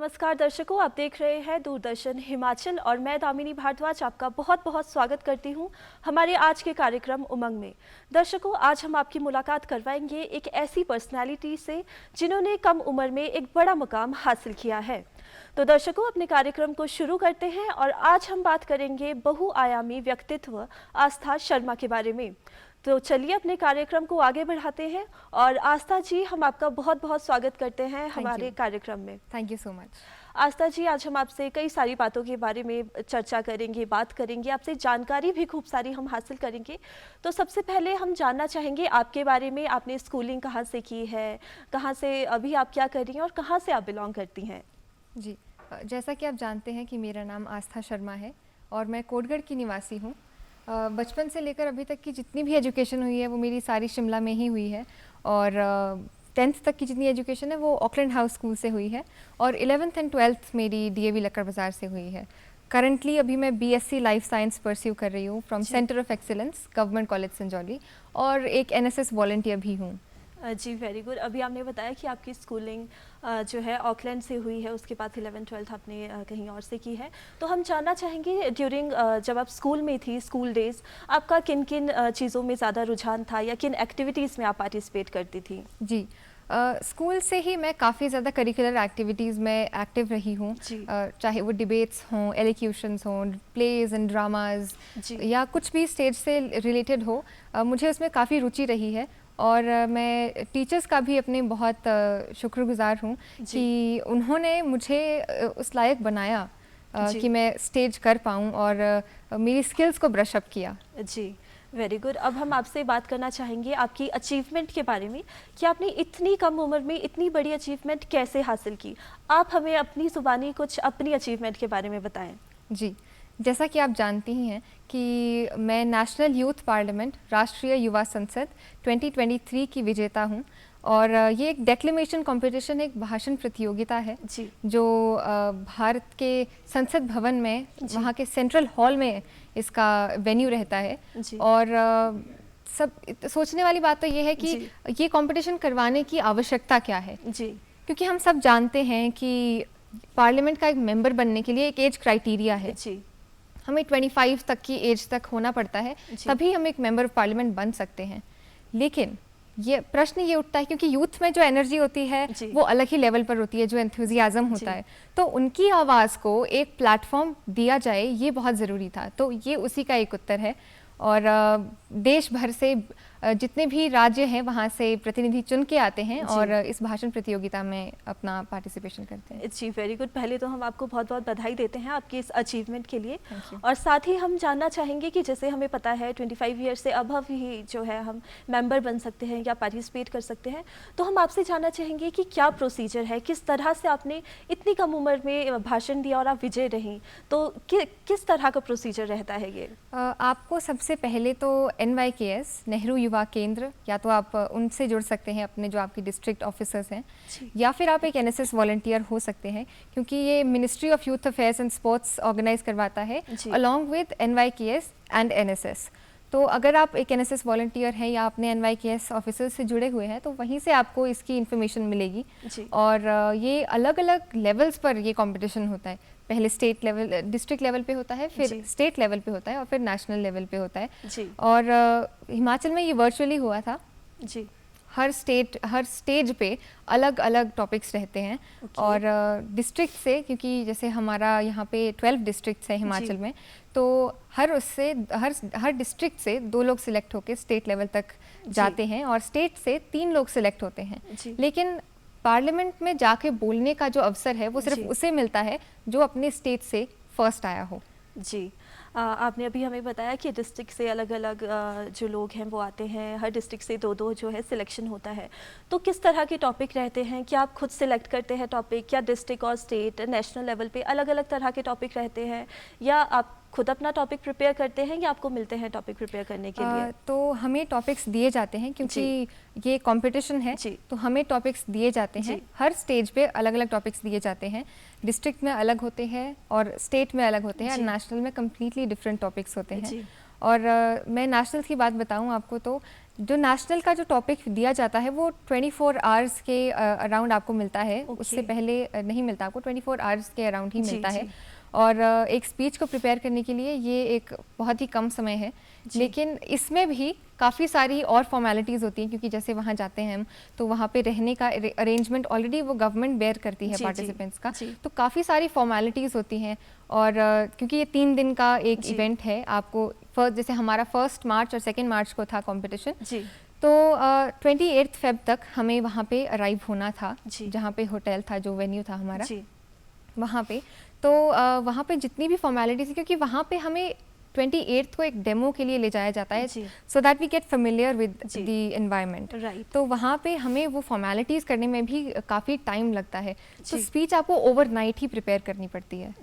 नमस्कार दर्शकों, आप देख रहे हैं दूरदर्शन हिमाचल और मैं दामिनी भारद्वाज आपका बहुत बहुत स्वागत करती हूं हमारे आज के कार्यक्रम उमंग में। दर्शकों, आज हम आपकी मुलाकात करवाएंगे एक ऐसी पर्सनालिटी से जिन्होंने कम उम्र में एक बड़ा मुकाम हासिल किया है। तो दर्शकों, अपने कार्यक्रम को शुरू करते हैं और आज हम बात करेंगे बहुआयामी व्यक्तित्व आस्था शर्मा के बारे में। तो चलिए अपने कार्यक्रम को आगे बढ़ाते हैं और आस्था जी, हम आपका बहुत बहुत स्वागत करते हैं हमारे कार्यक्रम में। Thank you so much. Aastha ji, आज हम आपसे कई सारी बातों के बारे में चर्चा करेंगे, बात करेंगे, आपसे जानकारी भी खूब सारी हम हासिल करेंगे। तो सबसे पहले हम जानना चाहेंगे आपके बारे में, आपने स्कूलिंग कहाँ से की है, कहाँ से अभी आप क्या कर रही हैं और कहाँ से आप बिलोंग करती हैं? जी, जैसा कि आप जानते हैं कि मेरा नाम आस्था शर्मा है और मैं कोटगढ़ की निवासी हूँ। बचपन से लेकर अभी तक की जितनी भी एजुकेशन हुई है वो मेरी सारी शिमला में ही हुई है और 10th तक की जितनी एजुकेशन है वो ऑकलैंड हाउस स्कूल से हुई है और 11th एंड 12th मेरी डीएवी लक्कड़ बाज़ार से हुई है। करंटली अभी मैं बीएससी लाइफ साइंस परस्यू कर रही हूँ from centre of excellence government college Sanjauli और एक एनएसएस वॉलंटियर भी हूँ। जी, वेरी गुड। अभी आपने बताया कि आपकी स्कूलिंग जो है ऑकलैंड से हुई है, उसके बाद 11th-12th आपने कहीं और से की है। तो हम जानना चाहेंगे ड्यूरिंग जब आप स्कूल में थी, स्कूल डेज, आपका किन किन चीज़ों में ज़्यादा रुझान था या किन एक्टिविटीज़ में आप पार्टिसिपेट करती थी? जी, स्कूल से ही मैं काफ़ी ज़्यादा करिकुलर एक्टिविटीज़ में एक्टिव रही हूँ, चाहे वो डिबेट्स हों, एलोक्यूशंस हों, प्लेज एंड ड्रामाज या कुछ भी स्टेज से रिलेटेड हो, मुझे उसमें काफ़ी रुचि रही है और मैं टीचर्स का भी अपने बहुत शुक्रगुजार हूँ कि उन्होंने मुझे उस लायक बनाया कि मैं स्टेज कर पाऊँ और मेरी स्किल्स को ब्रश अप किया। जी, वेरी गुड। अब हम आपसे बात करना चाहेंगे आपकी अचीवमेंट के बारे में कि आपने इतनी कम उम्र में इतनी बड़ी अचीवमेंट कैसे हासिल की। आप हमें अपनी ज़ुबानी कुछ अपनी अचीवमेंट के बारे में बताएं। जी, जैसा कि आप जानती ही हैं कि मैं नेशनल यूथ पार्लियामेंट राष्ट्रीय युवा संसद 2023 की विजेता हूं और ये एक डेक्लेमेशन कंपटीशन, एक भाषण प्रतियोगिता है जो भारत के संसद भवन में, वहाँ के सेंट्रल हॉल में इसका वेन्यू रहता है। और सब सोचने वाली बात तो ये है कि ये कंपटीशन करवाने की आवश्यकता क्या है, क्योंकि हम सब जानते हैं कि पार्लियामेंट का एक मेंबर बनने के लिए एक एज क्राइटेरिया है। हमें 25 तक की एज तक होना पड़ता है, तभी हम एक मेंबर ऑफ पार्लियामेंट बन सकते हैं। लेकिन ये प्रश्न ये उठता है क्योंकि यूथ में जो एनर्जी होती है वो अलग ही लेवल पर होती है, जो एंथुजियाज्म होता है, तो उनकी आवाज़ को एक प्लेटफॉर्म दिया जाए, ये बहुत ज़रूरी था। तो ये उसी का एक उत्तर है और देश भर से जितने भी राज्य हैं वहाँ से प्रतिनिधि चुन के आते हैं और इस भाषण प्रतियोगिता में अपना पार्टिसिपेशन करते हैं। जी, वेरी गुड। पहले तो हम आपको बहुत बहुत बधाई देते हैं आपकी इस अचीवमेंट के लिए और साथ ही हम जानना चाहेंगे कि जैसे हमें पता है 25 ईयर से अबव ही जो है हम मेंबर बन सकते हैं या पार्टिसिपेट कर सकते हैं, तो हम आपसे जानना चाहेंगे कि क्या प्रोसीजर है, किस तरह से आपने इतनी कम उम्र में भाषण दिया और आप विजय रहीं, तो किस तरह का प्रोसीजर रहता है ये? आपको सबसे पहले तो NYKS नेहरू युवा केंद्र, या तो आप उनसे जुड़ सकते हैं, अपने जो आपके डिस्ट्रिक्ट ऑफिसर्स हैं, या फिर आप एक NSS वॉलंटियर हो सकते हैं, क्योंकि ये ministry of youth affairs and sports organize करवाता है along with NYKS and NSS। तो अगर आप एक NSS वॉलंटियर हैं या अपने NYKS ऑफिसर से जुड़े हुए हैं तो वहीं से आपको इसकी इन्फॉर्मेशन मिलेगी। और ये अलग अलग लेवल्स पर ये कंपटीशन होता है। पहले स्टेट लेवल, डिस्ट्रिक्ट लेवल पे होता है, फिर स्टेट लेवल पे होता है और फिर नेशनल लेवल पे होता है। और हिमाचल में ये वर्चुअली हुआ था। हर स्टेज पे अलग अलग टॉपिक्स रहते हैं और डिस्ट्रिक्ट से, क्योंकि जैसे हमारा यहाँ पे 12 डिस्ट्रिक्ट्स हैं हिमाचल में, तो हर डिस्ट्रिक्ट से 2 लोग सिलेक्ट होकर स्टेट लेवल तक जाते हैं और स्टेट से 3 लोग सिलेक्ट होते हैं। लेकिन पार्लियामेंट में जाके बोलने का जो अवसर है वो सिर्फ उसे मिलता है जो अपने स्टेट से फर्स्ट आया हो। जी, आपने अभी हमें बताया कि डिस्ट्रिक्ट से अलग अलग जो लोग हैं वो आते हैं, हर डिस्ट्रिक्ट से 2-2 जो है सिलेक्शन होता है। तो किस तरह के टॉपिक रहते हैं? क्या आप खुद सिलेक्ट करते हैं टॉपिक, या डिस्ट्रिक्ट और स्टेट नेशनल लेवल पे अलग अलग तरह के टॉपिक रहते हैं, या आप खुद अपना टॉपिक प्रिपेयर करते हैं या आपको मिलते हैं टॉपिक प्रिपेयर करने के लिए? तो हमें टॉपिक्स दिए जाते हैं, क्योंकि ये कंपटीशन है तो हमें टॉपिक्स दिए जाते हैं। हर स्टेज पे अलग अलग टॉपिक्स दिए जाते हैं। डिस्ट्रिक्ट में अलग होते हैं और स्टेट में अलग होते हैं और नेशनल में कम्प्लीटली डिफरेंट टॉपिक्स होते हैं। और मैं नेशनल की बात बताऊं आपको तो जो नेशनल का जो टॉपिक दिया जाता है वो 24 आवर्स के अराउंड आपको मिलता है। उससे पहले नहीं मिलता आपको, 24 आवर्स के अराउंड ही मिलता है। और एक स्पीच को प्रिपेयर करने के लिए ये एक बहुत ही कम समय है, लेकिन इसमें भी काफ़ी सारी और फॉर्मेलिटीज़ होती हैं, क्योंकि जैसे वहाँ जाते हैं हम तो वहाँ पे रहने का अरेंजमेंट ऑलरेडी वो गवर्नमेंट बेयर करती है पार्टिसिपेंट्स का, तो काफ़ी सारी फॉर्मेलिटीज़ होती हैं। और क्योंकि ये 3 दिन का एक इवेंट है, आपको जैसे हमारा 1 मार्च और 2 मार्च को था कॉम्पिटिशन, तो 28 फेब तक हमें वहाँ पे अराइव होना था, जहाँ पे होटल था, जो वेन्यू था हमारा वहाँ पे। तो वहाँ पे जितनी भी फॉर्मेलिटीज़, क्योंकि वहाँ पे हमें 28 को एक डेमो के लिए ले जाया जाता है, so that we get familiar with the environment. तो वहाँ पे हमें वो फॉर्मेलिटीज़ करने में भी काफ़ी टाइम लगता है, तो स्पीच आपको ओवरनाइट ही प्रिपेयर करनी पड़ती है।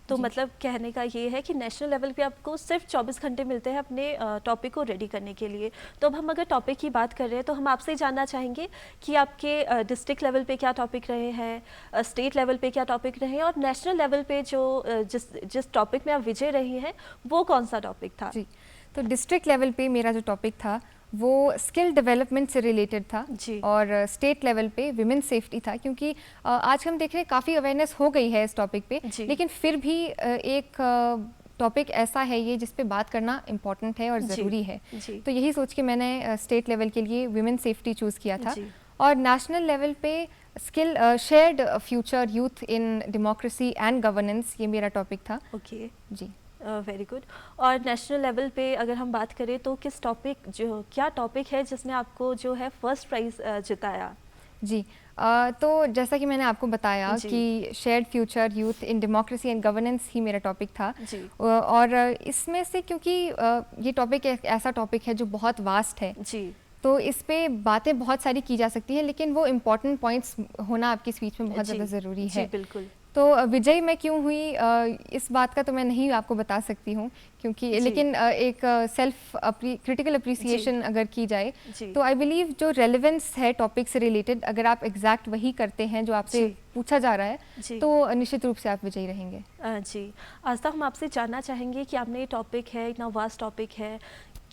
तो मतलब कहने का ये है कि नेशनल लेवल पे आपको सिर्फ 24 घंटे मिलते हैं अपने टॉपिक को रेडी करने के लिए। तो अब हम अगर टॉपिक की बात कर रहे हैं तो हम आपसे जानना चाहेंगे कि आपके डिस्ट्रिक्ट लेवल पे क्या टॉपिक रहे हैं, स्टेट लेवल पे क्या टॉपिक रहे हैं, और नेशनल लेवल पे जो जिस टॉपिक में आप विजय रही हैं वो कौन सा टॉपिक था? जी, तो डिस्ट्रिक्ट लेवल पे मेरा जो टॉपिक था वो स्किल डेवलपमेंट से रिलेटेड था, और स्टेट लेवल पे विमेन सेफ्टी था, क्योंकि आज हम देख रहे हैं काफ़ी अवेयरनेस हो गई है इस टॉपिक पे, लेकिन फिर भी एक टॉपिक ऐसा है ये जिस पे बात करना इम्पॉर्टेंट है और ज़रूरी है। तो यही सोच के मैंने स्टेट लेवल के लिए विमेन सेफ्टी चूज़ किया था। और नेशनल लेवल पे skill shared future youth in democracy and governance, ये मेरा टॉपिक था। जी, वेरी गुड। और नेशनल लेवल पे अगर हम बात करें तो किस टॉपिक, जो क्या टॉपिक है जिसने आपको जो है फर्स्ट प्राइज़ जिताया? जी, तो जैसा कि मैंने आपको बताया कि shared future youth in democracy and governance ही मेरा टॉपिक था। और इसमें से क्योंकि ये टॉपिक एक ऐसा टॉपिक है जो बहुत वास्ट है, तो इस पे बातें बहुत सारी की जा सकती हैं, लेकिन वो इम्पॉर्टेंट पॉइंट्स होना आपकी स्पीच में बहुत ज़्यादा ज़रूरी है। बिल्कुल। तो विजयी मैं क्यों हुई, इस बात का तो मैं नहीं आपको बता सकती हूँ, क्योंकि लेकिन एक सेल्फ क्रिटिकल अप्रिसिएशन अगर की जाए तो आई बिलीव जो रेलेवेंस है टॉपिक से रिलेटेड, अगर आप एग्जैक्ट वही करते हैं जो आपसे पूछा जा रहा है, तो निश्चित रूप से आप विजयी रहेंगे। जी, आस्था, हम आपसे जानना चाहेंगे कि आपने ये टॉपिक है, इतना वास्ट टॉपिक है,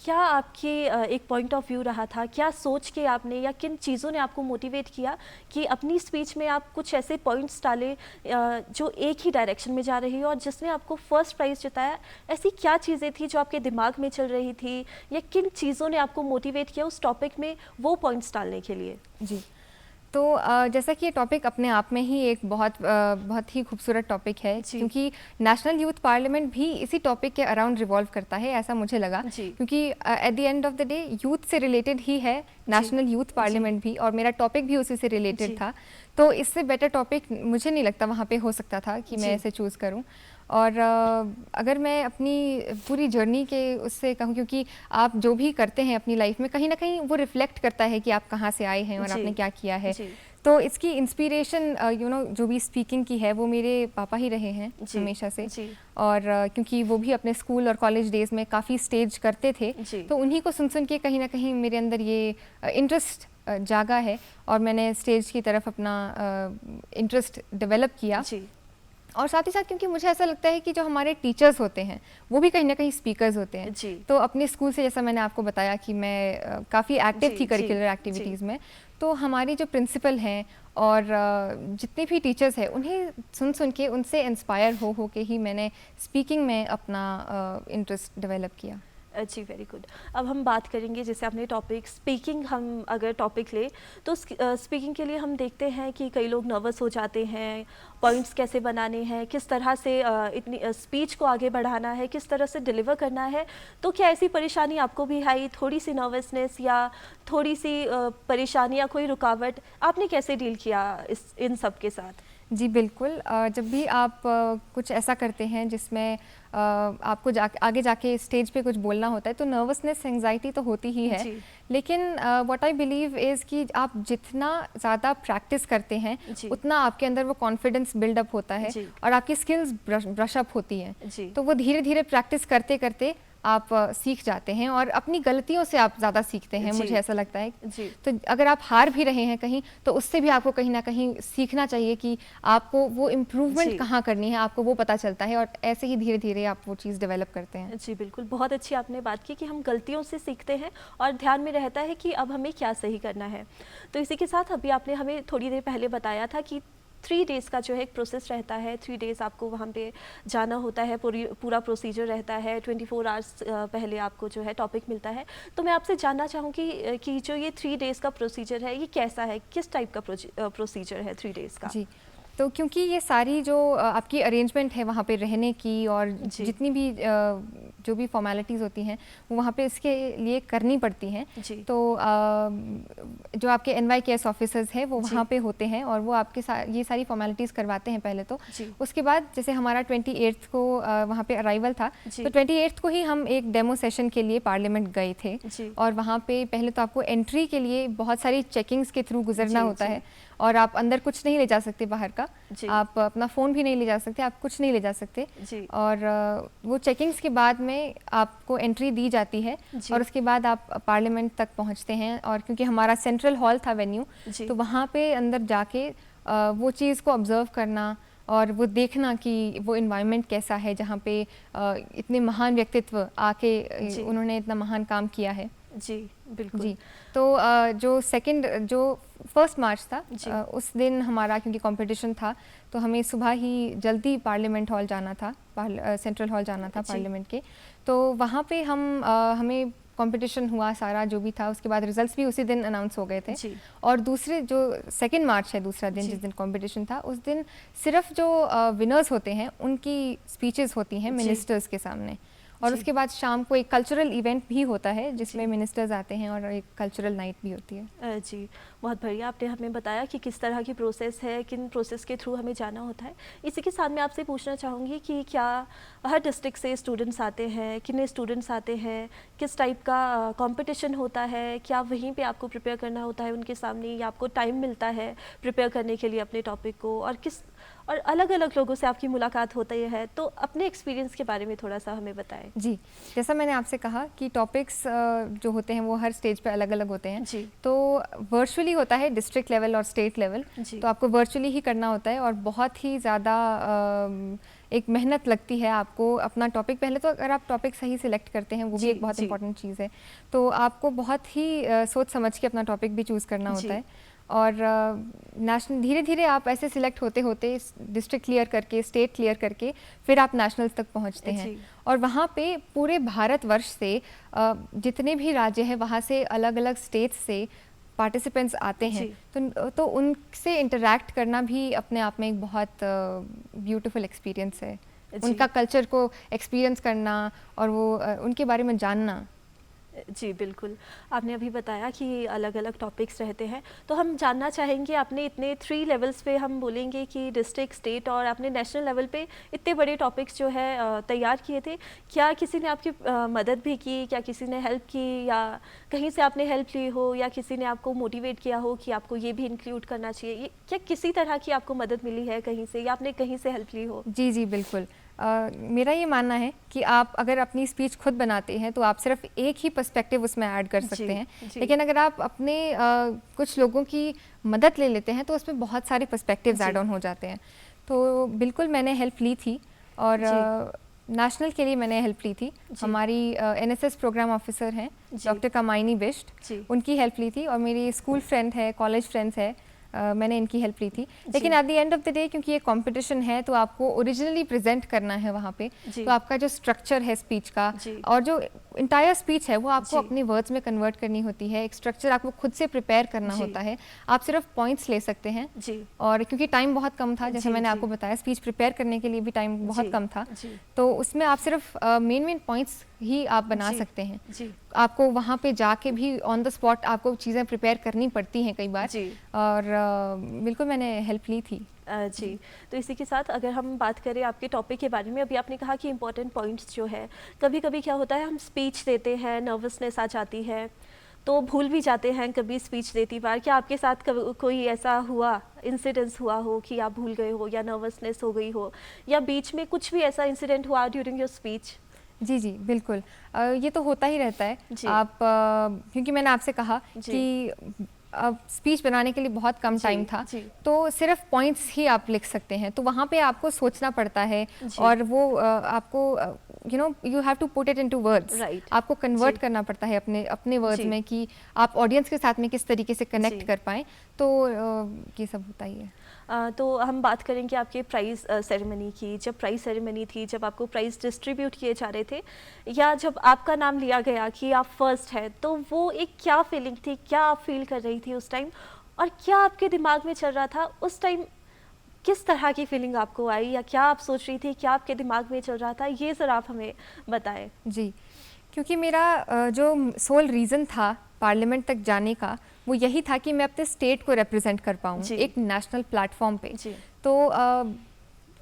क्या आपकी एक पॉइंट ऑफ व्यू रहा था, क्या सोच के आपने या किन चीज़ों ने आपको मोटिवेट किया कि अपनी स्पीच में आप कुछ ऐसे पॉइंट्स डालें जो एक ही डायरेक्शन में जा रही हो, और जिसने आपको फर्स्ट प्राइज़ जिताया? ऐसी क्या चीज़ें थी जो आपके दिमाग में चल रही थी, या किन चीज़ों ने आपको मोटिवेट किया उस टॉपिक में वो पॉइंट्स डालने के लिए? जी, तो जैसा कि ये टॉपिक अपने आप में ही एक बहुत ही खूबसूरत टॉपिक है, क्योंकि नेशनल यूथ पार्लियामेंट भी इसी टॉपिक के अराउंड रिवॉल्व करता है, ऐसा मुझे लगा, क्योंकि at the end of the day youth से रिलेटेड ही है नेशनल यूथ पार्लियामेंट भी, और मेरा टॉपिक भी उसी से रिलेटेड था। तो इससे बेटर टॉपिक मुझे नहीं लगता वहाँ पे हो सकता था कि मैं इसे चूज़ करूँ। और अगर मैं अपनी पूरी जर्नी के उससे कहूँ, क्योंकि आप जो भी करते हैं अपनी लाइफ में कहीं ना कहीं वो रिफ्लेक्ट करता है कि आप कहाँ से आए हैं और आपने क्या किया है। तो इसकी इंस्पिरेशन जो भी स्पीकिंग की है वो मेरे पापा ही रहे हैं हमेशा से। और क्योंकि वो भी अपने स्कूल और कॉलेज डेज में काफ़ी स्टेज करते थे, तो उन्हीं को सुन के कहीं ना कहीं मेरे अंदर ये इंटरेस्ट जागा है, और मैंने स्टेज की तरफ अपना इंटरेस्ट डेवलप किया। और साथ ही साथ क्योंकि मुझे ऐसा लगता है कि जो हमारे टीचर्स होते हैं वो भी कहीं ना कहीं स्पीकर्स होते हैं। तो अपने स्कूल से, जैसा मैंने आपको बताया कि मैं काफ़ी एक्टिव थी करिकुलर एक्टिविटीज़ में, तो हमारी जो प्रिंसिपल हैं और जितने भी टीचर्स हैं उन्हें सुन के उनसे इंस्पायर हो के ही मैंने स्पीकिंग में अपना इंटरेस्ट डेवलप किया। जी, वेरी गुड। अब हम बात करेंगे, जैसे आपने टॉपिक स्पीकिंग, हम अगर टॉपिक ले तो स्पीकिंग के लिए हम देखते हैं कि कई लोग नर्वस हो जाते हैं, पॉइंट्स कैसे बनाने हैं, किस तरह से इतनी स्पीच को आगे बढ़ाना है, किस तरह से डिलीवर करना है। तो क्या ऐसी परेशानी आपको भी आई, थोड़ी सी नर्वसनेस या थोड़ी सी परेशानी या कोई रुकावट, आपने कैसे डील किया इन सब के साथ? जी बिल्कुल, जब भी आप कुछ ऐसा करते हैं जिसमें आपको आगे जाके स्टेज पे कुछ बोलना होता है, तो नर्वसनेस, एंजाइटी तो होती ही है, लेकिन व्हाट आई बिलीव इज़ कि आप जितना ज़्यादा प्रैक्टिस करते हैं उतना आपके अंदर वो कॉन्फिडेंस बिल्डअप होता है और आपकी स्किल्स ब्रश अप होती हैं। तो वो धीरे धीरे प्रैक्टिस करते करते आप सीख जाते हैं और अपनी गलतियों से आप ज़्यादा सीखते हैं, जी। मुझे ऐसा लगता है। जी। तो अगर आप हार भी रहे हैं कहीं, तो उससे भी आपको कहीं ना कहीं सीखना चाहिए कि आपको वो इम्प्रूवमेंट जी। कहाँ करनी है, आपको वो पता चलता है और ऐसे ही धीरे धीरे आप वो चीज़ डेवलप करते हैं। जी बिल्कुल, बहुत अच्छी आपने बात की कि हम गलतियों से सीखते हैं और ध्यान में रहता है कि अब हमें क्या सही करना है। तो इसी के साथ अभी आपने हमें थोड़ी देर पहले बताया था कि 3 डेज़ का जो है एक प्रोसेस रहता है, 3 डेज़ आपको वहाँ पे जाना होता है, पूरा प्रोसीजर रहता है, 24 आवर्स पहले आपको जो है टॉपिक मिलता है। तो मैं आपसे जानना चाहूँगी कि जो ये 3 डेज़ का प्रोसीजर है, ये कैसा है? किस टाइप का प्रोसीजर है 3 डेज़ का? जी, तो क्योंकि ये सारी जो आपकी अरेंजमेंट है वहाँ पे रहने की और जी। जितनी भी जो भी फॉर्मेलिटीज़ होती हैं वो वहाँ पे इसके लिए करनी पड़ती हैं। जी। तो जो आपके NYKS ऑफिसर्स हैं वो जी। वहाँ पे होते हैं और वो आपके ये सारी फॉर्मेलिटीज़ करवाते हैं पहले तो। जी। उसके बाद जैसे हमारा 28th को वहाँ पे अराइवल था, जी। तो 28th को ही हम एक डेमो सेशन के लिए पार्लियामेंट गए थे। जी। और वहाँ पे पहले तो आपको एंट्री के लिए बहुत सारी चेकिंग्स के थ्रू गुजरना जी, होता जी। है और आप अंदर कुछ नहीं ले जा सकते बाहर का, जी। आप अपना फ़ोन भी नहीं ले जा सकते, आप कुछ नहीं ले जा सकते। जी। और वो चेकिंग्स के बाद में आपको एंट्री दी जाती है जी। और उसके बाद आप पार्लियामेंट तक पहुंचते हैं। और क्योंकि हमारा सेंट्रल हॉल था वेन्यू, जी। तो वहाँ पे अंदर जाके वो चीज़ को ऑब्ज़र्व करना और वो देखना कि वो इन्वायरमेंट कैसा है जहाँ पे इतने महान व्यक्तित्व आके जी। उन्होंने इतना महान काम किया है। जी बिल्कुल। जी, तो जो फर्स्ट मार्च था, जी। उस दिन हमारा क्योंकि कंपटीशन था तो हमें सुबह ही जल्दी पार्लियामेंट हॉल जाना था, सेंट्रल हॉल जाना था जी। पार्लियामेंट के। तो वहाँ पे हमें कंपटीशन हुआ सारा जो भी था, उसके बाद रिजल्ट्स भी उसी दिन अनाउंस हो गए थे। जी। और दूसरे जो 2 मार्च है, दूसरा दिन जी। जिस दिन कंपटीशन था, उस दिन सिर्फ जो विनर्स होते हैं उनकी स्पीचेस होती हैं जी। मिनिस्टर्स के सामने। और जी। उसके बाद शाम को एक कल्चरल इवेंट भी होता है जिसमें जी। मिनिस्टर्स आते हैं और एक कल्चरल नाइट भी होती है। जी बहुत बढ़िया, आपने हमें बताया कि किस तरह की प्रोसेस है, किन प्रोसेस के थ्रू हमें जाना होता है। इसी के साथ मैं आपसे पूछना चाहूँगी कि क्या हर डिस्ट्रिक्ट से स्टूडेंट्स आते हैं, कितने स्टूडेंट्स आते हैं, किस टाइप का कंपटीशन होता है, क्या वहीं पे आपको प्रिपेयर करना होता है उनके सामने या आपको टाइम मिलता है प्रिपेयर करने के लिए अपने टॉपिक को, और अलग अलग लोगों से आपकी मुलाकात होती है, तो अपने एक्सपीरियंस के बारे में थोड़ा सा हमें बताएं। जी, जैसा मैंने आपसे कहा कि टॉपिक्स जो होते हैं वो हर स्टेज पे अलग अलग होते हैं। जी। तो वर्चुअली होता है डिस्ट्रिक्ट लेवल और स्टेट लेवल, जी। तो आपको वर्चुअली ही करना होता है और बहुत ही ज़्यादा एक मेहनत लगती है आपको अपना टॉपिक। पहले तो अगर आप टॉपिक सही सिलेक्ट करते हैं वो भी जी। एक बहुत जी। इंपॉर्टेंट चीज़ है, तो आपको बहुत ही सोच समझ के अपना टॉपिक भी चूज़ करना जी। होता है। और नेशनल धीरे धीरे आप ऐसे सिलेक्ट होते होते डिस्ट्रिक्ट क्लियर करके, स्टेट क्लियर करके, फिर आप नेशनल्स तक पहुंचते हैं। जी। और वहाँ पे पूरे भारतवर्ष से जितने भी राज्य हैं वहाँ से अलग अलग स्टेट्स से पार्टिसिपेंट्स आते हैं। जी। तो उनसे इंटरैक्ट करना भी अपने आप में एक बहुत ब्यूटीफुल एक्सपीरियंस है। जी। उनका कल्चर को एक्सपीरियंस करना और वो उनके बारे में जानना। जी बिल्कुल, आपने अभी बताया कि अलग अलग टॉपिक्स रहते हैं, तो हम जानना चाहेंगे आपने इतने 3 लेवल्स पे, हम बोलेंगे कि डिस्ट्रिक्ट, स्टेट और आपने नेशनल लेवल पे इतने बड़े टॉपिक्स जो है तैयार किए थे, क्या किसी ने आपकी मदद भी की, क्या किसी ने हेल्प की, या कहीं से आपने हेल्प ली हो, या किसी ने आपको मोटिवेट किया हो कि आपको ये भी इंक्लूड करना चाहिए, क्या किसी तरह की आपको मदद मिली है कहीं से, या आपने कहीं से हेल्प ली हो? जी जी बिल्कुल। मेरा ये मानना है कि आप अगर अपनी स्पीच खुद बनाते हैं तो आप सिर्फ एक ही पर्सपेक्टिव उसमें ऐड कर सकते हैं, लेकिन अगर आप अपने कुछ लोगों की मदद ले लेते हैं तो उसमें बहुत सारे पर्सपेक्टिव्स ऐड ऑन हो जाते हैं। तो बिल्कुल मैंने हेल्प ली थी और नेशनल के लिए मैंने हेल्प ली थी। हमारी NSS प्रोग्राम ऑफिसर हैं डॉक्टर कामायनी बिष्ट, उनकी हेल्प ली थी, और मेरी स्कूल फ्रेंड है, कॉलेज फ्रेंड्स है, मैंने इनकी हेल्प ली थी। लेकिन at the end of the day क्योंकि ये कंपटीशन है तो आपको ओरिजिनली प्रेजेंट करना है वहाँ पे, तो आपका जो स्ट्रक्चर है स्पीच का और जो इंटायर स्पीच है वो आपको अपने वर्ड्स में कन्वर्ट करनी होती है। एक स्ट्रक्चर आपको खुद से प्रिपेयर करना होता है, आप सिर्फ पॉइंट्स ले सकते हैं। और क्योंकि टाइम बहुत कम था, जैसे मैंने आपको बताया, स्पीच प्रिपेयर करने के लिए भी टाइम बहुत कम था, तो उसमें आप सिर्फ मेन पॉइंट्स ही आप बना सकते हैं। आपको वहाँ पे जाके भी ऑन द स्पॉट आपको चीज़ें प्रिपेयर करनी पड़ती हैं कई बार, और बिल्कुल मैंने हेल्प ली थी। जी, तो इसी के साथ अगर हम बात करें आपके टॉपिक के बारे में, अभी आपने कहा कि इम्पोर्टेंट पॉइंट्स जो है, कभी कभी क्या होता है हम स्पीच देते हैं, नर्वसनेस आ जाती है तो भूल भी जाते हैं कभी स्पीच देती बार। क्या आपके साथ कोई ऐसा हुआ, इंसिडेंस हुआ हो कि आप भूल गए हो या नर्वसनेस हो गई हो, या बीच में कुछ भी ऐसा इंसिडेंट हुआ ड्यूरिंग योर स्पीच? जी जी बिल्कुल। ये तो होता ही रहता है। जी। आप क्योंकि मैंने आपसे कहा जी। कि अब स्पीच बनाने के लिए बहुत कम जी, टाइम था, जी। तो सिर्फ पॉइंट्स ही आप लिख सकते हैं, तो वहाँ पे आपको सोचना पड़ता है जी। और वो आपको you have to put it into words. Right. आपको कन्वर्ट जी। करना पड़ता है अपने अपने वर्ड्स जी। में कि आप ऑडियंस के साथ में किस तरीके से कनेक्ट जी। कर पाएँ, तो ये सब होता ही है। तो हम बात करेंगे आपके प्राइज़ सेरेमनी की। जब प्राइज़ सेरेमनी थी, जब आपको प्राइज़ डिस्ट्रीब्यूट किए जा रहे थे या जब आपका नाम लिया गया कि आप फर्स्ट हैं, तो वो एक क्या फीलिंग थी, क्या आप फील कर रही थी उस टाइम, और क्या आपके दिमाग में चल रहा था उस टाइम? किस तरह की फीलिंग आपको आई या क्या आप सोच रही थी, क्या आपके दिमाग में चल रहा था, ये ज़रा आप हमें बताएं। जी, क्योंकि मेरा जो सोल रीज़न था पार्लियामेंट तक जाने का, वो यही था कि मैं अपने स्टेट को रिप्रेजेंट कर पाऊँ जी। एक नेशनल प्लेटफॉर्म पे। जी। तो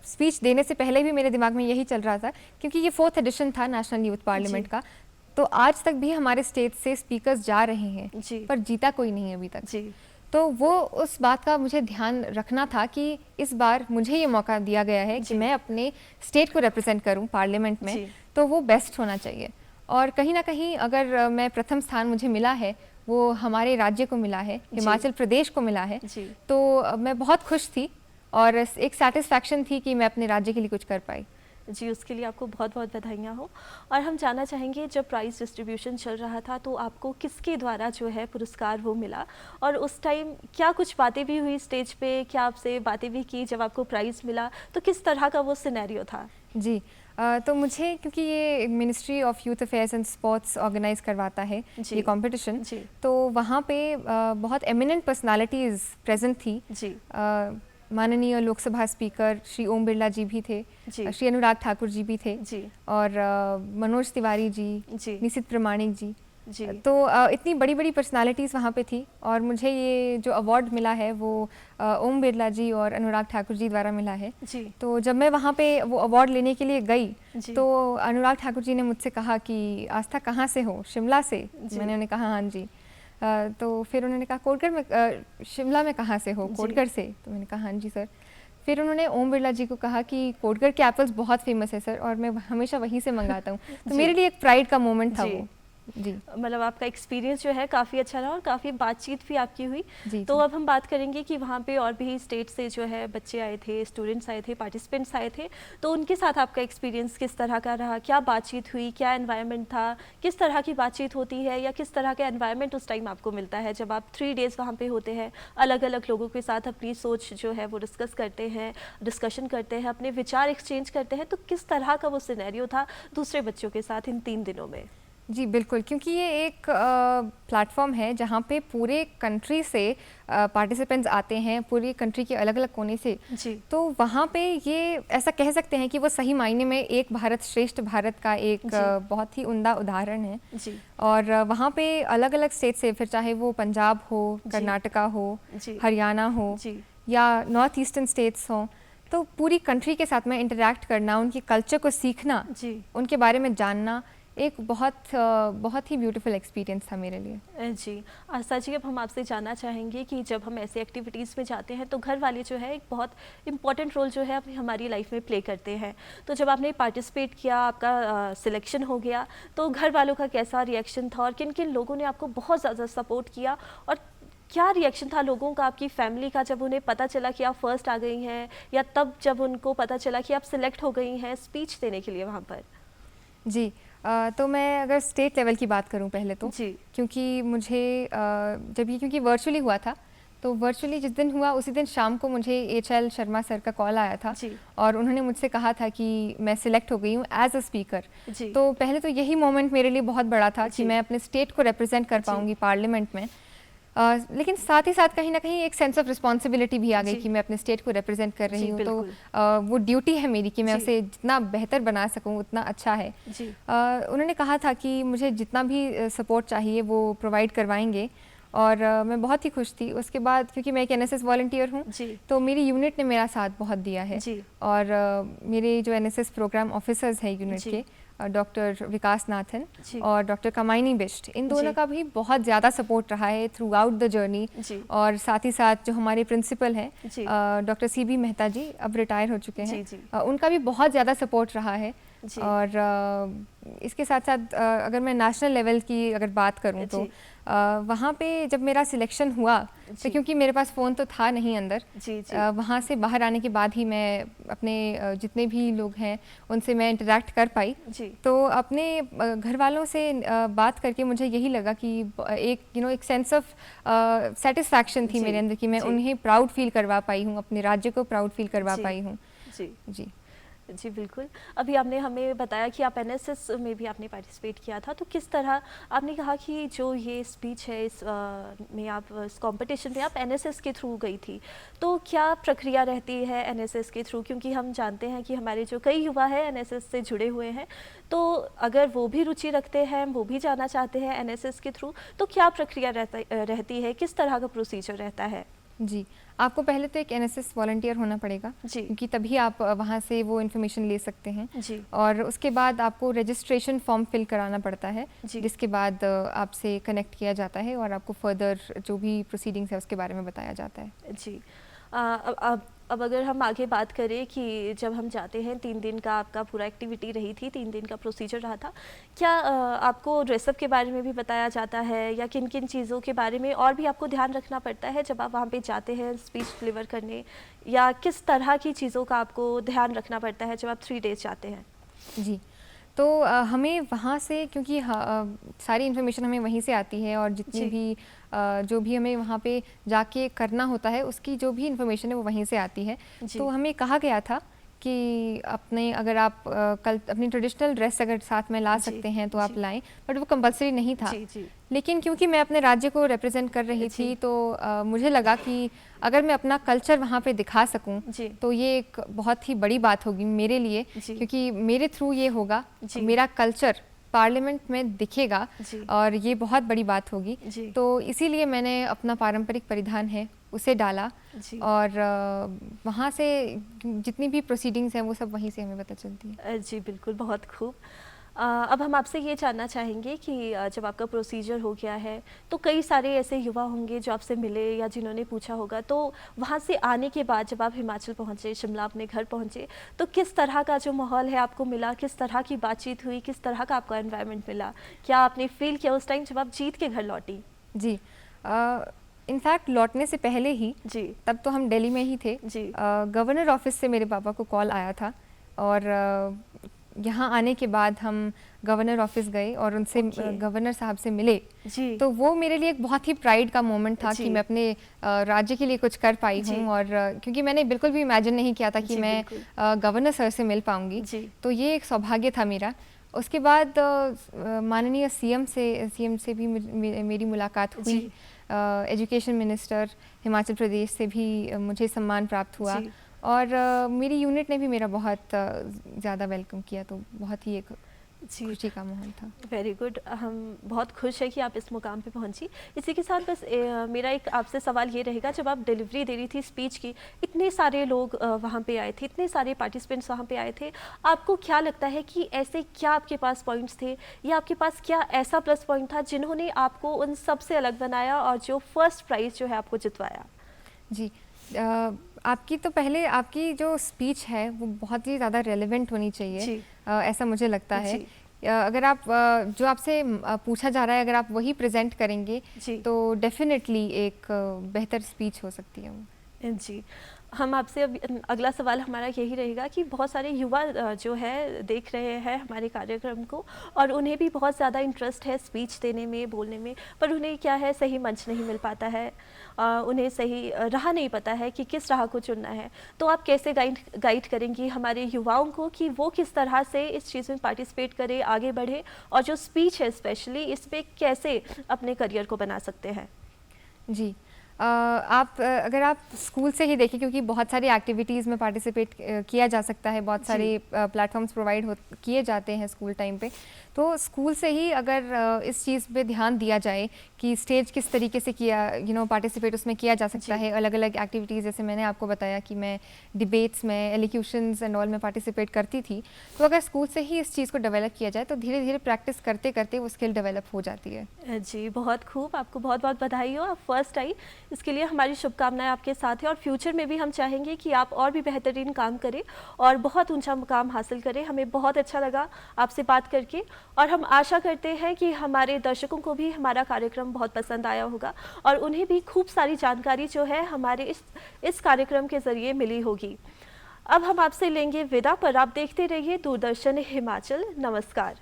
स्पीच देने से पहले भी मेरे दिमाग में यही चल रहा था, क्योंकि ये 4th एडिशन था नेशनल यूथ पार्लियामेंट का, तो आज तक भी हमारे स्टेट से स्पीकर्स जा रहे हैं, जी। पर जीता कोई नहीं है अभी तक। जी। तो वो उस बात का मुझे ध्यान रखना था कि इस बार मुझे ये मौका दिया गया है कि मैं अपने स्टेट को रिप्रेजेंट करूं पार्लियामेंट में, जी। तो वो बेस्ट होना चाहिए। और कहीं ना कहीं अगर मैं प्रथम स्थान मुझे मिला है, वो हमारे राज्य को मिला है, हिमाचल प्रदेश को मिला है, जी। तो मैं बहुत खुश थी और एक सेटिस्फैक्शन थी कि मैं अपने राज्य के लिए कुछ कर पाई। जी, उसके लिए आपको बहुत बहुत बधाइयाँ हो। और हम जानना चाहेंगे, जब प्राइज़ डिस्ट्रीब्यूशन चल रहा था तो आपको किसके द्वारा जो है पुरस्कार वो मिला, और उस टाइम क्या कुछ बातें भी हुई स्टेज पे, क्या आपसे बातें भी की जब आपको प्राइज़ मिला, तो किस तरह का वो सिनेरियो था? जी, तो मुझे, क्योंकि ये ministry of youth affairs and sports organize करवाता है ये कंपटीशन, तो वहाँ पे बहुत एमिनेंट पर्सनालिटीज़ प्रेजेंट थी। जी। माननीय लोकसभा स्पीकर श्री ओम बिरला जी भी थे, श्री अनुराग ठाकुर जी भी थे, जी। और मनोज तिवारी जी, निशित प्रमाणिक जी। जी। तो इतनी बड़ी बड़ी पर्सनालिटीज़ वहाँ पे थी, और मुझे ये जो अवार्ड मिला है वो ओम बिरला जी और अनुराग ठाकुर जी द्वारा मिला है। जी। तो जब मैं वहाँ पे वो अवार्ड लेने के लिए गई, तो अनुराग ठाकुर जी ने मुझसे कहा कि आस्था कहाँ से हो? शिमला से? मैंने उन्हें कहा हाँ जी। तो फिर उन्होंने कहा कोटगढ़ में, शिमला में कहाँ से हो? कोटगढ़ से? तो मैंने कहा हाँ जी सर। फिर उन्होंने ओम बिरला जी को कहा कि कोटगढ़ के एप्पल्स बहुत फेमस है सर, और मैं हमेशा वहीं से मंगाता हूँ। तो मेरे लिए एक प्राइड का मोमेंट था वो। जी, मतलब आपका एक्सपीरियंस जो है काफ़ी अच्छा रहा और काफ़ी बातचीत भी आपकी हुई। तो अब हम बात करेंगे कि वहाँ पे और भी स्टेट से जो है बच्चे आए थे, स्टूडेंट्स आए थे, पार्टिसिपेंट्स आए थे, तो उनके साथ आपका एक्सपीरियंस किस तरह का रहा? क्या बातचीत हुई, क्या एनवायरनमेंट था, किस तरह की बातचीत होती है, या किस तरह का एनवायरनमेंट उस टाइम आपको मिलता है जब आप 3 डेज़ वहाँ पे होते हैं, अलग अलग लोगों के साथ अपनी सोच जो है वो डिस्कस करते हैं, डिस्कशन करते हैं, अपने विचार एक्सचेंज करते हैं, तो किस तरह का वो सिनेरियो था दूसरे बच्चों के साथ इन 3 दिनों में? जी बिल्कुल, क्योंकि ये एक प्लेटफॉर्म है जहाँ पे पूरे कंट्री से पार्टिसिपेंट्स आते हैं, पूरी कंट्री के अलग अलग कोने से। जी। तो वहाँ पे ये ऐसा कह सकते हैं कि वो सही मायने में एक भारत श्रेष्ठ भारत का एक बहुत ही उम्दा उदाहरण है। जी। और वहाँ पे अलग अलग स्टेट से, फिर चाहे वो पंजाब हो, कर्नाटका हो, हरियाणा हो, या नॉर्थ ईस्टर्न स्टेट्स हों, तो पूरी कंट्री के साथ में इंटरेक्ट करना, उनके कल्चर को सीखना, उनके बारे में जानना, एक बहुत ही ब्यूटीफुल एक्सपीरियंस था मेरे लिए। जी। आस्था जी, अब हम आपसे जानना चाहेंगे कि जब हम ऐसे एक्टिविटीज़ में जाते हैं तो घर वाले जो है एक बहुत इंपॉर्टेंट रोल जो है हमारी लाइफ में प्ले करते हैं। तो जब आपने पार्टिसिपेट किया, आपका सिलेक्शन हो गया, तो घर वालों का कैसा रिएक्शन था और किन किन लोगों ने आपको बहुत ज़्यादा सपोर्ट किया, और क्या रिएक्शन था लोगों का, आपकी फैमिली का, जब उन्हें पता चला कि आप फर्स्ट आ गई हैं, या तब जब उनको पता चला कि आप सिलेक्ट हो गई हैं स्पीच देने के लिए वहाँ पर? जी, तो मैं अगर स्टेट लेवल की बात करूं पहले तो, क्योंकि मुझे जब ये, क्योंकि वर्चुअली हुआ था, तो वर्चुअली जिस दिन हुआ उसी दिन शाम को मुझे HL शर्मा सर का कॉल आया था, और उन्होंने मुझसे कहा था कि मैं सिलेक्ट हो गई हूँ एज अ स्पीकर। तो पहले तो यही मोमेंट मेरे लिए बहुत बड़ा था कि मैं अपने स्टेट को रिप्रेजेंट कर पाऊँगी पार्लियामेंट में। लेकिन साथ ही साथ कहीं ना कहीं एक सेंस ऑफ रिस्पॉन्सिबिलिटी भी आ गई कि मैं अपने स्टेट को रिप्रेजेंट कर रही हूँ, तो वो ड्यूटी है मेरी कि मैं उसे जितना बेहतर बना सकूँ उतना अच्छा है। उन्होंने कहा था कि मुझे जितना भी सपोर्ट चाहिए वो प्रोवाइड करवाएंगे, और मैं बहुत ही खुश थी। उसके बाद क्योंकि मैं एक NSS वॉलंटियर हूँ, तो मेरी यूनिट ने मेरा साथ बहुत दिया है, और मेरे जो NSS प्रोग्राम ऑफिसर्स हैं यूनिट के, डॉक्टर विकास नाथन और डॉक्टर कमाइनी बिष्ट, इन दोनों का भी बहुत ज़्यादा सपोर्ट रहा है थ्रू आउट द जर्नी। और साथ ही साथ जो हमारे प्रिंसिपल हैं डॉक्टर CB मेहता जी, अब रिटायर हो चुके हैं, उनका भी बहुत ज़्यादा सपोर्ट रहा है। जी। और इसके साथ साथ अगर मैं नेशनल लेवल की अगर बात करूं तो जी। वहाँ पे जब मेरा सिलेक्शन हुआ तो जी। क्योंकि मेरे पास फ़ोन तो था नहीं अंदर, जी। जी। वहाँ से बाहर आने के बाद ही मैं अपने जितने भी लोग हैं उनसे मैं इंटरेक्ट कर पाई। जी। तो अपने घर वालों से बात करके मुझे यही लगा कि एक एक सेंस ऑफ सेटिस्फैक्शन थी जी। मेरे अंदर कि मैं जी। उन्हें प्राउड फील करवा पाई हूँ, अपने राज्य को प्राउड फील करवा जी। पाई हूँ। जी। जी जी बिल्कुल। अभी आपने हमें बताया कि आप एनएसएस में भी आपने पार्टिसिपेट किया था, तो किस तरह आपने कहा कि जो ये स्पीच है इस में आप इस कंपटीशन में आप एनएसएस के थ्रू गई थी, तो क्या प्रक्रिया रहती है एनएसएस के थ्रू? क्योंकि हम जानते हैं कि हमारे जो कई युवा हैं एनएसएस से जुड़े हुए हैं, तो अगर वो भी रुचि रखते हैं, वो भी जाना चाहते हैं एनएसएस के थ्रू, तो क्या प्रक्रिया रहती है, किस तरह का प्रोसीजर रहता है? जी, आपको पहले तो एक एनएसएस वॉलंटियर होना पड़ेगा, जी। क्योंकि तभी आप वहाँ से वो इन्फॉर्मेशन ले सकते हैं। जी। और उसके बाद आपको रजिस्ट्रेशन फॉर्म फिल कराना पड़ता है, जी। जिसके बाद आपसे कनेक्ट किया जाता है और आपको फर्दर जो भी प्रोसीडिंग्स है उसके बारे में बताया जाता है। जी। अब अगर हम आगे बात करें कि जब हम जाते हैं 3 दिन का आपका पूरा एक्टिविटी रही थी, 3 दिन का प्रोसीजर रहा था, क्या आपको ड्रेसअप के बारे में भी बताया जाता है या किन-किन चीज़ों के बारे में और भी आपको ध्यान रखना पड़ता है जब आप वहाँ पे जाते हैं स्पीच डिलीवर करने, या किस तरह की चीज़ों का आपको ध्यान रखना पड़ता है जब आप 3 डेज़ जाते हैं? जी, तो हमें वहाँ से क्योंकि सारी इन्फॉर्मेशन हमें वहीं से आती है और जितनी जी। भी जो भी हमें वहाँ पे जाके करना होता है उसकी जो भी इन्फॉर्मेशन है वो वहीं से आती है। जी। तो हमें कहा गया था कि अपने अगर आप कल अपनी ट्रेडिशनल ड्रेस अगर साथ में ला जी। सकते हैं तो आप जी। लाएं, बट वो कंपलसरी नहीं था। जी। जी। लेकिन क्योंकि मैं अपने राज्य को रिप्रेजेंट कर रही जी। थी तो मुझे लगा कि अगर मैं अपना कल्चर वहाँ पे दिखा सकूं जी। तो ये एक बहुत ही बड़ी बात होगी मेरे लिए, जी। क्योंकि मेरे थ्रू ये होगा, जी। मेरा कल्चर पार्लियामेंट में दिखेगा जी। और ये बहुत बड़ी बात होगी। जी। तो इसीलिए मैंने अपना पारंपरिक परिधान है उसे डाला जी। और वहाँ से जितनी भी प्रोसीडिंग्स हैं वो सब वहीं से हमें पता चलती है। जी बिल्कुल, बहुत खूब। अब हम आपसे ये जानना चाहेंगे कि जब आपका प्रोसीजर हो गया है, तो कई सारे ऐसे युवा होंगे जो आपसे मिले या जिन्होंने पूछा होगा, तो वहाँ से आने के बाद जब आप हिमाचल पहुँचे, शिमला अपने घर पहुँचे, तो किस तरह का जो माहौल है आपको मिला? किस तरह की बातचीत हुई? किस तरह का आपका एनवायरनमेंट मिला? क्या आपने फ़ील किया उस टाइम जब आप जीत के घर लौटी? जी, इनफैक्ट लौटने से पहले ही, जी। तब तो हम दिल्ली में ही थे, जी। गवर्नर ऑफिस से मेरे पापा को कॉल आया था और यहाँ आने के बाद हम गवर्नर ऑफिस गए और उनसे गवर्नर साहब से मिले। जी। तो वो मेरे लिए एक बहुत ही प्राइड का मोमेंट था जी। कि मैं अपने राज्य के लिए कुछ कर पाई हूँ, और क्योंकि मैंने बिल्कुल भी इमेजिन नहीं किया था कि मैं गवर्नर सर से मिल पाऊँगी, तो ये एक सौभाग्य था मेरा। उसके बाद माननीय सीएम से भी मेरी मुलाकात हुई। एजुकेशन मिनिस्टर हिमाचल प्रदेश से भी मुझे सम्मान प्राप्त हुआ और मेरी यूनिट ने भी मेरा बहुत ज़्यादा वेलकम किया, तो बहुत ही एक खुशी का माहौल था। वेरी गुड, हम बहुत खुश हैं कि आप इस मुकाम पे पहुंची। इसी के साथ बस मेरा एक आपसे सवाल ये रहेगा, जब आप डिलीवरी दे रही थी स्पीच की, इतने सारे लोग वहाँ पे आए थे, इतने सारे पार्टिसिपेंट्स वहाँ पे आए थे, आपको क्या लगता है कि ऐसे क्या आपके पास पॉइंट्स थे या आपके पास क्या ऐसा प्लस पॉइंट था जिन्होंने आपको उन सब से अलग बनाया और जो फर्स्ट प्राइज़ जो है आपको जितवाया? जी, आपकी तो पहले आपकी जो स्पीच है वो बहुत ही ज़्यादा रेलेवेंट होनी चाहिए, ऐसा मुझे लगता है। अगर आप जो आपसे पूछा जा रहा है अगर आप वही प्रेजेंट करेंगे तो डेफिनेटली एक बेहतर स्पीच हो सकती है वो। जी, हम आपसे अब अगला सवाल हमारा यही रहेगा कि बहुत सारे युवा जो है देख रहे हैं हमारे कार्यक्रम को और उन्हें भी बहुत ज़्यादा इंटरेस्ट है स्पीच देने में, बोलने में, पर उन्हें क्या है सही मंच नहीं मिल पाता है, उन्हें सही राह नहीं पता है कि किस राह को चुनना है। तो आप कैसे गाइड करेंगी हमारे युवाओं को कि वो किस तरह से इस चीज़ में पार्टिसिपेट करें, आगे बढ़े और जो स्पीच है स्पेशली इस पर कैसे अपने करियर को बना सकते हैं? जी, आप अगर आप स्कूल से ही देखें, क्योंकि बहुत सारी एक्टिविटीज़ में पार्टिसिपेट किया जा सकता है, बहुत सारे प्लेटफॉर्म्स प्रोवाइड किए जाते हैं स्कूल टाइम पे, तो स्कूल से ही अगर इस चीज़ पे ध्यान दिया जाए कि स्टेज किस तरीके से किया पार्टिसिपेट उसमें किया जा सकता है, अलग अलग एक्टिविटीज़, जैसे मैंने आपको बताया कि मैं डिबेट्स में, एलिक्यूशंस एंड ऑल में पार्टिसिपेट करती थी, तो अगर स्कूल से ही इस चीज़ को डेवलप किया जाए तो धीरे धीरे प्रैक्टिस करते करते वो स्किल डेवलप हो जाती है। जी, बहुत खूब, आपको बहुत बहुत बधाई हो, आप फर्स्ट आई। इसके लिए हमारी शुभकामनाएं आपके साथ हैं और फ्यूचर में भी हम चाहेंगे कि आप और भी बेहतरीन काम करें और बहुत ऊंचा मुकाम हासिल करें। हमें बहुत अच्छा लगा आपसे बात करके और हम आशा करते हैं कि हमारे दर्शकों को भी हमारा कार्यक्रम बहुत पसंद आया होगा और उन्हें भी खूब सारी जानकारी जो है हमारे इस कार्यक्रम के ज़रिए मिली होगी। अब हम आपसे लेंगे विदा, पर आप देखते रहिए दूरदर्शन हिमाचल। नमस्कार।